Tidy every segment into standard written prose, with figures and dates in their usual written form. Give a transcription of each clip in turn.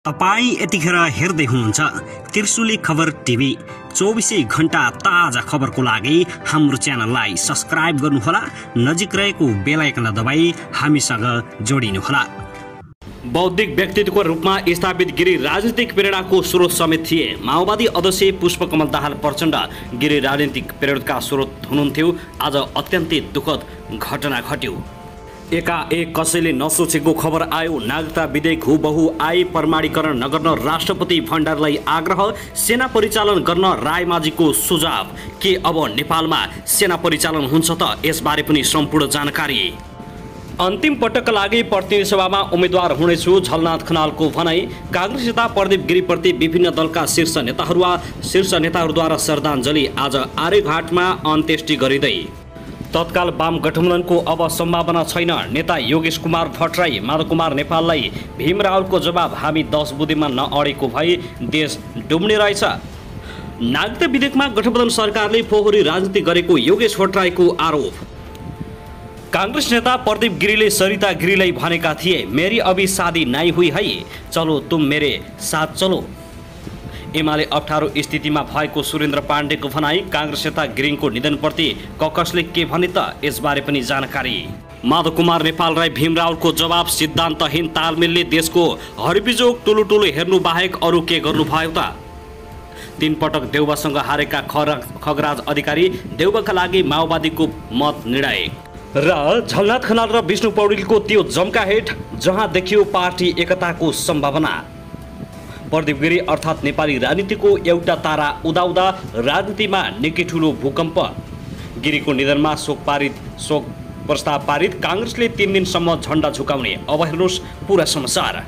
तपाई यतिखेर हेर्दै हुनुहुन्छ त्रिशुली खबर टिभी। 24 घण्टा ताजा खबरको लागि हाम्रो च्यानललाई सब्स्क्राइब गर्नुहोला, नजिक रहेको बेल आइकन दबाई हामीसँग जोडिनुहोला। बौद्धिक व्यक्तित्वको रूपमा स्थापित गिरी राजनीतिक प्रेरणाको स्रोत समेत थिए। माओवादी अध्यक्ष पुष्पकमल दाहाल प्रचण्ड गिरी राजनीतिक प्रेरणाका स्रोत हुनुहुन्थ्यो। आज अत्यन्तै दुःखद घटना घट्यो। एकाएक कसैले नसोचेको खबर आयो। नागरिकता विधेयक हुबहु आए प्रमाणीकरण नगर्न राष्ट्रपति भण्डारलाई आग्रह। सेना परिचालन गर्न रायमाझीको सुझाव। के अब नेपालमा सेना परिचालन हुन्छ त? यसबारे पनि सम्पूर्ण जानकारी। अन्तिम पटकका लागि प्रतिनिधि सभामा उम्मेद्वार हुनेछु, झलनाथ खनालको भनाई। कांग्रेस नेता प्रदीप गिरीप्रति विभिन्न दलका शीर्ष नेताहरूद्वारा श्रद्धाञ्जली। आज आर्यघाटमा अन्त्येष्टि गरिँदै। तत्काल वाम गठबन्धनको अब सम्भावना छैन। नेता योगेश कुमार भट्टराई। माधव कुमार नेपाललाई भीम रावलको जवाब। हामी 10 बुँदेमा नअडेको भई देश डुब्ने रहेछ। नागरिकता विधेयकमा गठबन्धन सरकारले फोहोरी राजनीति गरेको योगेश भट्टराईको आरोप। कांग्रेस नेता प्रदीप गिरीले सरिता गिरीलाई भनेका थिए, मेरी अभी शादी नहीं हुई है, चलो तुम मेरे साथ चलो। एमाले अप्ठ्यारो स्थितिमा भएको सुरेन्द्र पाण्डेको भनाई। कांग्रेस नेता गिरीङको निधनप्रति ककसले के भने त? यसबारे पनि जानकारी। माधव कुमार नेपाललाई भीम रावलको जवाब। सिद्धान्तहीन तालमेलले देशको हरिबिजोग टुलुटुलु हेर्नु बाहेक अरू के गर्नुभयो त? 3 पटक देउबासँग हारेका खगराज अधिकारी देउबाका लागि माओवादीको मत निर्णय। र झलनाथ खनाल र विष्णु पौडेलको त्यो जम्का हेट जहाँ देखियो पार्टी एकताको सम्भावना। प्रदीप गिरी अर्थात् नेपाली राजनीतिको एउटा तारा उदाउँदा राजनीतिमा निकै ठुलो भूकम्प। गिरीको निधनमा शोक प्रस्ताव पारित। कांग्रेसले 3 दिनसम्म झण्डा झुकाउने। अब हेर्नुहोस् पूरा समाचार।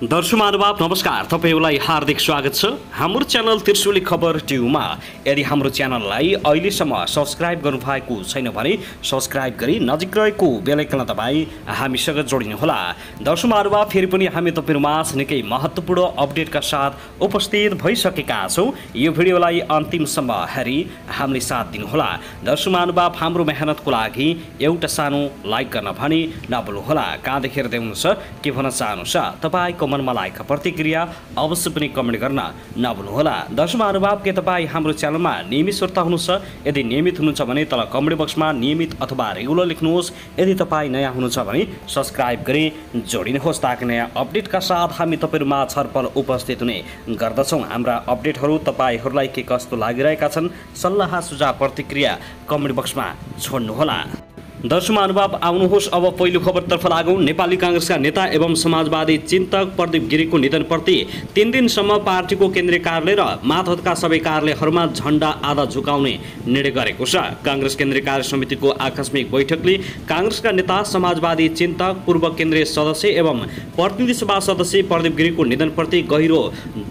दर्शक महानुभाव नमस्कार, तपाईलाई हार्दिक स्वागत छ हाम्रो च्यानल त्रिशुली खबर टिभीमा। यदि हाम्रो च्यानललाई अहिलेसम्म सब्स्क्राइब गर्नुभएको छैन भने सब्स्क्राइब गरी नजिक रहेको बेल आइकन दबाई हामीसँग जोडिनुहोला। दर्शक महानुभाव, फेरि पनि हामी तपाईहरुमाझ निकै महत्त्वपूर्ण अपडेटका साथ उपस्थित भइसकेका छौं। यो भिडियोलाई अन्तिमसम्म हेरी हामीले साथ दिनुहोला। दर्शक महानुभाव, हाम्रो मेहनतको लागि एउटा सानो लाइक गर्न भनी नभुल्नुहोला। कहाँदेखि हेर्दै हुनुहुन्छ, के भन्न चाहनुहुन्छ, तपाईको मनमा लागेको प्रतिक्रिया अवश्य पनि कमेन्ट गर्न नभुल्नुहोला। दर्शक महानुभाव, के तपाईँ हाम्रो च्यानलमा नियमित श्रोता हुनुहुन्छ? यदि नियमित हुनुहुन्छ भने तल कमेन्ट बक्समा नियमित अथवा रेगुलर लेख्नुहोस्। यदि तपाईँ नयाँ हुनुहुन्छ भने सब्स्क्राइब गरी जोडिनुहोस्, ताकि नयाँ अपडेटका साथ हामी तपाईहरुमा छलफल उपस्थित हुने गर्दछौँ। हाम्रा अपडेटहरू तपाईहरूलाई के कस्तो लागिरहेका छन्, सल्लाह सुझाव प्रतिक्रिया कमेन्ट बक्समा छोड्नुहोला। दर्शक महानुभाव, आउनुहोस् अब पहिलो खबरतर्फ लागौँ। नेपाली कांग्रेसका नेता एवं समाजवादी चिन्तक प्रदीप गिरीको निधनप्रति 3 दिनसम्म पार्टीको केन्द्रीय कार्यालय र मातहतका सबै कार्यालयहरूमा झण्डा आधा झुकाउने निर्णय गरेको छ। कांग्रेस केन्द्रीय कार्य समितिको आकस्मिक बैठकले कांग्रेसका नेता, समाजवादी चिन्तक, पूर्व केन्द्रीय सदस्य एवं प्रतिनिधि सभा सदस्य प्रदीप गिरीको निधनप्रति गहिरो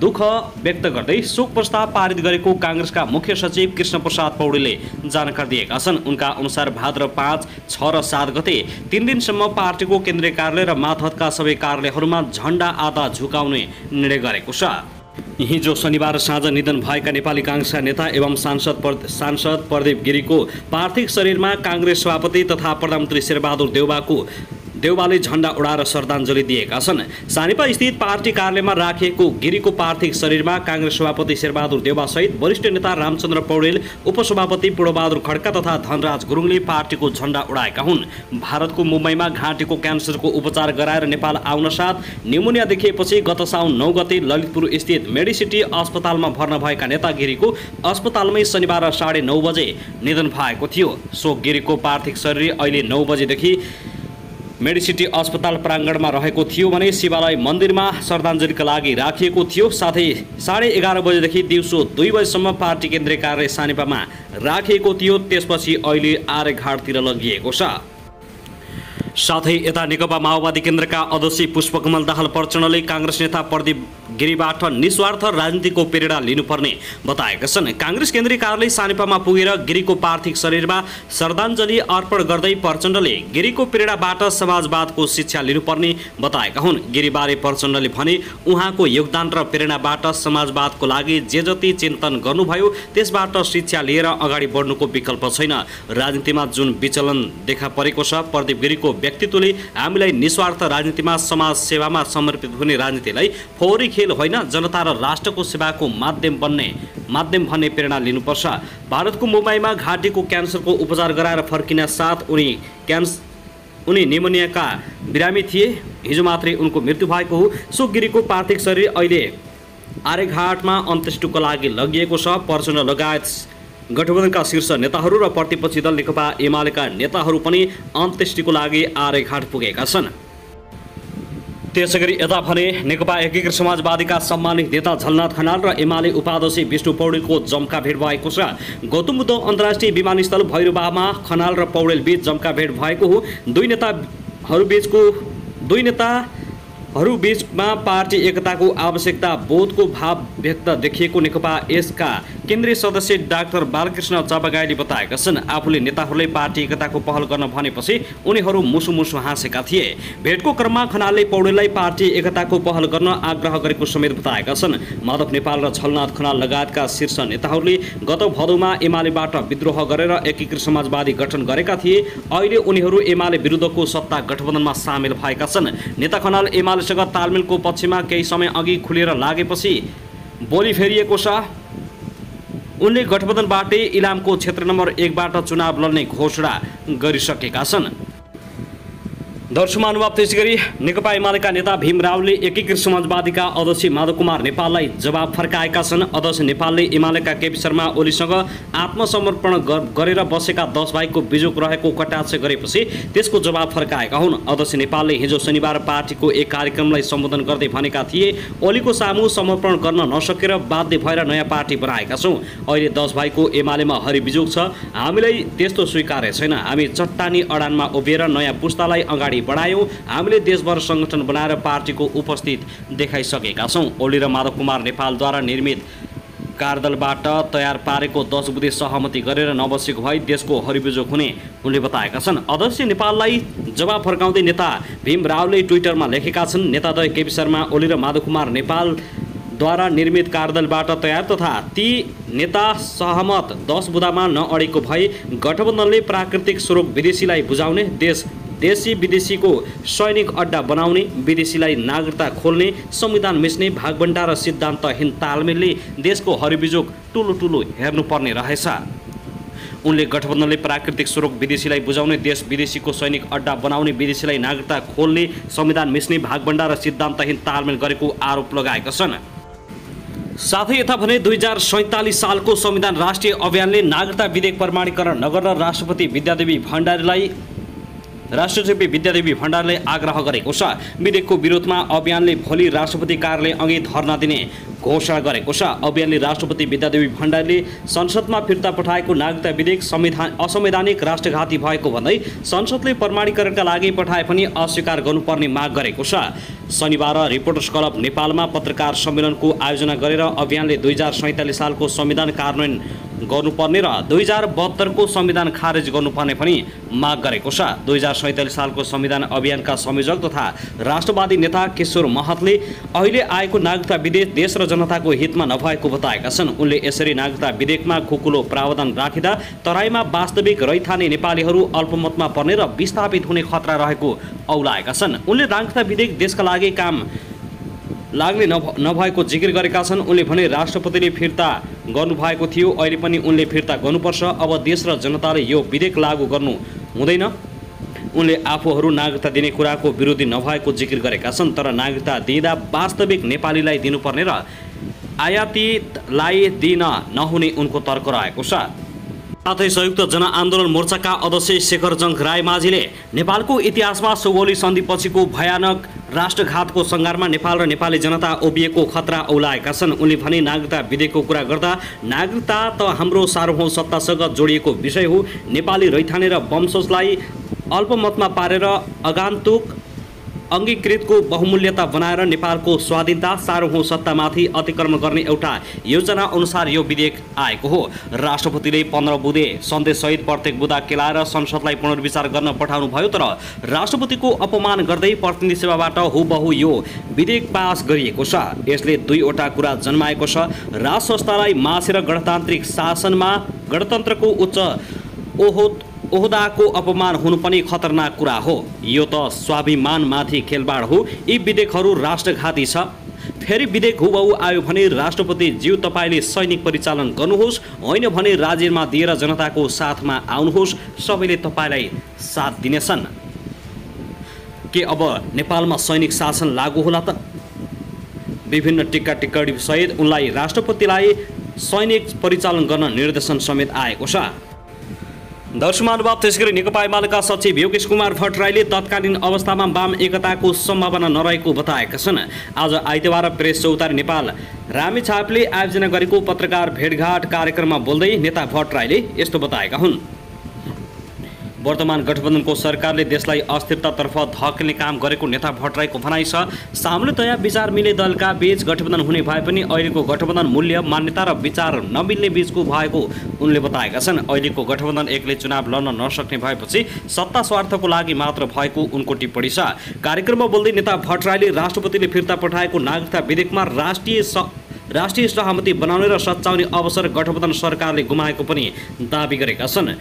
दुःख व्यक्त गर्दै शोक प्रस्ताव पारित गरेको कांग्रेसका मुख्य सचिव कृष्ण प्रसाद पौडेलले जानकारी दिएका छन्। उनका अनुसार भाद्र 5, 6 र 7 गते 3 दिनसम्म पार्टीको केन्द्रीय कार्यालय र मातहतका सबै कार्यालयहरूमा झण्डा आधा झुकाउने निर्णय गरेको छ। हिजो शनिबार साँझ निधन भएका नेपाली कांग्रेसका नेता एवं सांसद प्रदीप गिरीको पार्थिव शरीरमा कांग्रेस सभापति तथा प्रधानमन्त्री शेरबहादुर देउबाले झण्डा उडाएर श्रद्धाञ्जली दिएका छन्। सानिपा स्थित पार्टी कार्यालयमा राखिएको गिरीको पार्थिव शरीरमा कांग्रेस सभापति शेरबहादुर देउबा सहित वरिष्ठ नेता रामचन्द्र पौडेल, उपसभापति पूर्णबहादुर खड्का तथा धनराज गुरुङले पार्टीको झण्डा उडाएका हुन्। भारतको मुम्बईमा घाँटीको क्यान्सरको उपचार गराएर नेपाल आउन साथ न्युमोनिया देखिएपछि गत साउन 9 गते ललितपुर स्थित मेडिसिटी अस्पतालमा भर्ना भएका नेता गिरीको अस्पतालमै शनिबार 9:30 बजे निधन भएको थियो। सो गिरीको पार्थिव शरीर अहिले 9 बजेदेखि मेडिसिटी अस्पताल प्राङ्गणमा रहेको थियो भने शिवालय मन्दिरमा श्रद्धाञ्जलीका लागि राखिएको थियो। साथै 11:30 बजेदेखि दिउँसो 2 बजेसम्म पार्टी केन्द्रीय कार्यालय सानिपामा राखिएको थियो। त्यसपछि अहिले आर्यघाटतिर लगिएको छ। साथै यता नेकपा माओवादी केन्द्रका अध्यक्ष पुष्पकमल दाहाल प्रचण्डले काङ्ग्रेस नेता प्रदीप गिरीबाट निस्वार्थ राजनीतिको प्रेरणा लिनुपर्ने बताएका छन्। काङ्ग्रेस केन्द्रीय कार्यालय सानेपामा पुगेर गिरीको पार्थिव शरीरमा श्रद्धाञ्जली अर्पण गर्दै प्रचण्डले गिरीको प्रेरणाबाट समाजवादको शिक्षा लिनुपर्ने बताएका हुन्। गिरीबारे प्रचण्डले भने उहाँको योगदान र प्रेरणाबाट समाजवादको लागि जे जति चिन्तन गर्नुभयो त्यसबाट शिक्षा लिएर अगाडि बढ्नुको विकल्प छैन। राजनीतिमा जुन विचलन देखा परेको छ, प्रदीप गिरीको व्यक्तित्वले हामीलाई निस्वार्थ राजनीतिमा समाज सेवामा समर्पित हुने राजनीतिलाई फोहोरी खेल होइन, जनता र राष्ट्रको सेवाको माध्यम भन्ने प्रेरणा लिनुपर्छ। भारतको मुम्बईमा घाँटीको क्यान्सरको उपचार गराएर फर्किन साथ उनी निमोनियाका बिरामी थिए। हिजो मात्रै उनको मृत्यु भएको हो। सो गिरीको पार्थिव शरीर अहिले आर्यघाटमा अन्त्येष्टिको लागि लगिएको छ। प्रचण्ड लगायत गठबन्धनका शीर्ष नेताहरू र प्रतिपक्षी दल नेकपा एमालेका नेताहरू पनि अन्त्येष्टिको लागि आर्यघाट पुगेका छन्। त्यसैगरी यता भने नेकपा एकीकृत समाजवादीका सम्मानित नेता झलनाथ खनाल र एमाले उपाध्यक्ष विष्णु पौडेलको जम्का भेट भएको छ। गौतम बुद्ध अन्तर्राष्ट्रिय विमानस्थल भैरवामा खनाल र पौडेल बीच जम्का भेट भएको हो। दुई नेताहरूबीचमा पार्टी एकताको आवश्यकता बोधको भाव व्यक्त देखिएको नेकपा यसका केन्द्रीय सदस्य डाक्टर बालकृष्ण चापागाईले बताएका छन्। आफूले नेताहरूले पार्टी एकताको पहल गर्न भनेपछि उनीहरू मुसु हाँसेका थिए। भेटको क्रममा खनालले पौडेललाई पार्टी एकताको पहल गर्न आग्रह गरेको समेत बताएका छन्। माधव नेपाल र झलनाथ खनाल लगायतका शीर्ष नेताहरूले गत भदौमा एमालेबाट विद्रोह गरेर एकीकृत समाजवादी गठन गरेका थिए। अहिले उनीहरू एमाले विरुद्धको सत्ता गठबन्धनमा सामेल भएका छन्। नेता खनाल एमालेसँग तालमेलको पक्षमा केही समय अघि खुलेर लागेपछि बोली फेरिएको छ। उनले गठबन्धनबाटै इलामको क्षेत्र नम्बर 1बाट चुनाव लड्ने घोषणा गरिसकेका छन्। दर्शक महानुभाव, त्यसैगरी नेकपा एमालेका नेता भीम रावले एकीकृत समाजवादीका अध्यक्ष माधव कुमार नेपाललाई जवाब फर्काएका छन्। अध्यक्ष नेपालले एमालेका केपी शर्मा ओलीसँग आत्मसमर्पण गरेर बसेका 10 भाइको बिजोग रहेको कटाक्ष गरेपछि त्यसको जवाब फर्काएका हुन्। अध्यक्ष नेपालले हिजो शनिबार पार्टीको एक कार्यक्रमलाई सम्बोधन गर्दै भनेका थिए, ओलीको सामु समर्पण गर्न नसकेर बाध्य भएर नयाँ पार्टी बनाएका छौँ। अहिले 10 भाइको एमालेमा हरिबिजोग छ। हामीलाई त्यस्तो स्वीकार्य छैन। हामी चट्टानी अडानमा उभिएर नयाँ पुस्तालाई अगाडि बढायौं। हामीले देशभर संगठन बनाएर पार्टीको उपस्थित देखाइसकेका छौं। ओली र माधव कुमार नेपालद्वारा निर्मित कार्यदलबाट तयार पारेको 10 बुँदे सहमति गरेर नबसेको भई देशको हरिबिजोग हुने उनले बताएका छन्। अध्यक्ष नेपाललाई जवाब फर्काउँदै नेता भीम रावले ट्विटरमा लेखेका छन्, नेताद्वय केपी शर्मा ओली र माधव कुमार नेपालद्वारा निर्मित कार्यदलबाट तयार तथा ती नेता सहमत 10 बुँदामा नअडेको भई गठबन्धनले प्राकृतिक स्रोत विदेशीलाई बुझाउने, देशी विदेशीको सैनिक अड्डा बनाउने, विदेशीलाई नागरिकता खोल्ने, संविधान मिच्ने, भागबण्डा र सिद्धान्तहीन तालमेलले देशको हरिबिजोग ठुलो हेर्नुपर्ने रहेछ। उनले गठबन्धनले प्राकृतिक स्रोत विदेशीलाई बुझाउने, देश विदेशीको सैनिक अड्डा बनाउने, विदेशीलाई नागरिकता खोल्ने, संविधान मिच्ने, भागबण्डा र सिद्धान्तहीन तालमेल गरेको आरोप लगाएका छन्। साथै यता भने 2047 सालको संविधान राष्ट्रिय अभियानले नागरिकता विधेयक प्रमाणीकरण नगर्न राष्ट्रपति विद्यादेवी भण्डारीलाई आग्रह गरेको छ। विधेयकको विरोधमा अभियानले भोलि राष्ट्रपति कार्यालय अघि धरना दिने घोषणा गरेको छ। अभियानले राष्ट्रपति विद्यादेवी भण्डारीले संसदमा फिर्ता पठाएको नागरिकता विधेयक असंवैधानिक राष्ट्रघाती भएको भन्दै संसदले प्रमाणीकरणका लागि पठाए पनि अस्वीकार गर्नुपर्ने माग गरेको छ। शनिबार रिपोर्टर्स क्लब नेपालमा पत्रकार सम्मेलनको आयोजना गरेर अभियानले 2047 सालको संविधान कार्यान्वयन गर्नुपर्ने र 2072 को संविधान खारेज गर्नुपर्ने पनि माग गरेको छ। 2047 सालको संविधान अभियानका संयोजक तथा राष्ट्रवादी नेता किशोर महतले अहिले आएको नागरिकता विधेयक देश र जनताको हितमा नभएको बताएका छन्। उनले यसरी नागरिकता विधेयकमा खुकुलो प्रावधान राखिँदा तराईमा वास्तविक रैथाने नेपालीहरू अल्पमतमा पर्ने र विस्थापित हुने खतरा रहेको औलाएका छन्। उनले नागरिकता विधेयक देशका लागि काम लाग्ने नभएको जिकिर गरेका छन्। उनले भने राष्ट्रपतिले फिर्ता गर्नुभएको थियो, अहिले पनि उनले फिर्ता गर्नुपर्छ। अब देश र जनताले यो विधेयक लागू गर्नु हुँदैन। उनले आफूहरू नागरिकता दिने कुराको विरोधी नभएको जिकिर गरेका छन्, तर नागरिकता दिँदा वास्तविक नेपालीलाई दिनुपर्ने र आयातीलाई दिन नहुने उनको तर्क रहेको छ। साथै संयुक्त जनआन्दोलन मोर्चाका अध्यक्ष शेखरजङ रायमाझीले नेपालको इतिहासमा सुगौली सन्धिपछिको भयानक राष्ट्रघातको सङ्घारमा नेपाल र नेपाली जनता उभिएको खतरा औलाएका छन्। उनले भने नागरिकता विधेयकको कुरा गर्दा नागरिकता त हाम्रो सार्वभौम सत्तासँग जोडिएको विषय हो। नेपाली रैथाने र वंशजलाई अल्पमतमा पारेर आगन्तुक अङ्गीकृतको बहुमूल्यता बनाएर नेपालको स्वाधीनता सार्वभौम सत्तामाथि अतिक्रमण गर्ने एउटा योजना अनुसार यो विधेयक आएको हो। राष्ट्रपतिले 15 बुँदे सन्देशसहित प्रत्येक बुँदा केलाएर संसदलाई पुनर्विचार गर्न पठाउनु भयो, तर राष्ट्रपतिको अपमान गर्दै प्रतिनिधि सभाबाट हुबहु यो विधेयक पास गरिएको छ। यसले दुईवटा कुरा जन्माएको छ। राज संस्थालाई मासेर गणतान्त्रिक शासनमा गणतन्त्रको उच्च ओहदाको अपमान हुनु पनि खतरनाक कुरा हो। यो त स्वाभिमानमाथि खेलबाड हो। यी विधेयकहरू राष्ट्रघाती छ। फेरि विधेयक हुबहु आयो भने राष्ट्रपति ज्यू तपाईँले सैनिक परिचालन गर्नुहोस्, होइन भने राजीनामा दिएर जनताको साथमा आउनुहोस्, सबैले तपाईँलाई साथ दिनेछन्। के अब नेपालमा सैनिक शासन लागू होला त? विभिन्न टिक्का टिप्पणी सहित उनलाई राष्ट्रपतिलाई सैनिक परिचालन गर्न निर्देशन समेत आएको छ। दर्शकमानव त्यसगरी नेकपा एमालेका सचिव योगेश कुमार भट्टराईले तत्कालीन अवस्थामा वाम एकताको सम्भावना नरहेको बताएका छन्। आज आइतबार प्रेस चौतारी नेपाल रामेछापले आयोजना गरेको पत्रकार भेटघाट कार्यक्रममा बोल्दै नेता भट्टराईले यस्तो बताएका हुन्। वर्तमान गठबन्धनको सरकारले देशलाई अस्थिरतातर्फ धकेल्ने काम गरेको नेता भट्टराईको भनाइ छ। सामूहिकतया विचार मिल्ने दलका बीच गठबन्धन हुने भए पनि अहिलेको गठबन्धन मूल्य, मान्यता र विचार नमिल्ने बीचको भएको उनले बताएका छन्। अहिलेको गठबन्धन एक्लै चुनाव लड्न नसक्ने भएपछि सत्ता स्वार्थको लागि मात्र भएको उनको टिप्पणी छ। कार्यक्रममा बोल्दै नेता भट्टराईले राष्ट्रपतिले फिर्ता पठाएको नागरिकता विधेयकमा राष्ट्रिय सहमति बनाउने र सच्याउने अवसर गठबन्धन सरकारले गुमाएको पनि दाबी गरेका छन्।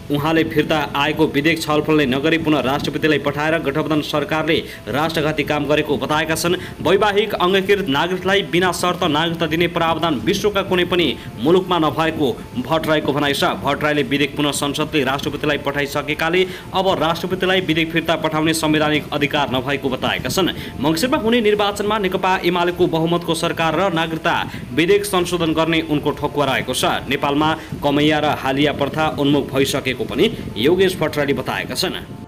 उहाँले फिर्ता आएको विधेयक छलफलले नगरी पुनः राष्ट्रपतिलाई पठाएर गठबन्धन सरकारले राष्ट्रघाती काम गरेको बताएका छन्। वैवाहिक अङ्गीकृत नागरिकलाई बिना शर्त नागरिकता दिने प्रावधान विश्वका कुनै पनि मुलुकमा नभएको भट्टराईको भनाइ छ। भट्टराईले विधेयक पुनः संसदले राष्ट्रपतिलाई पठाइसकेकाले अब राष्ट्रपतिलाई विधेयक फिर्ता पठाउने संवैधानिक अधिकार नभएको बताएका छन्। मङ्सिरमा हुने निर्वाचनमा नेकपा एमालेको बहुमतको सरकार र नागरिकता विधेयक संशोधन गर्ने उनको ठोकुवा रहेको छ। नेपालमा कमैया र हालिया प्रथा उन्मुख भइसकेको पनि योगेश भट्टराईले बताएका छन्।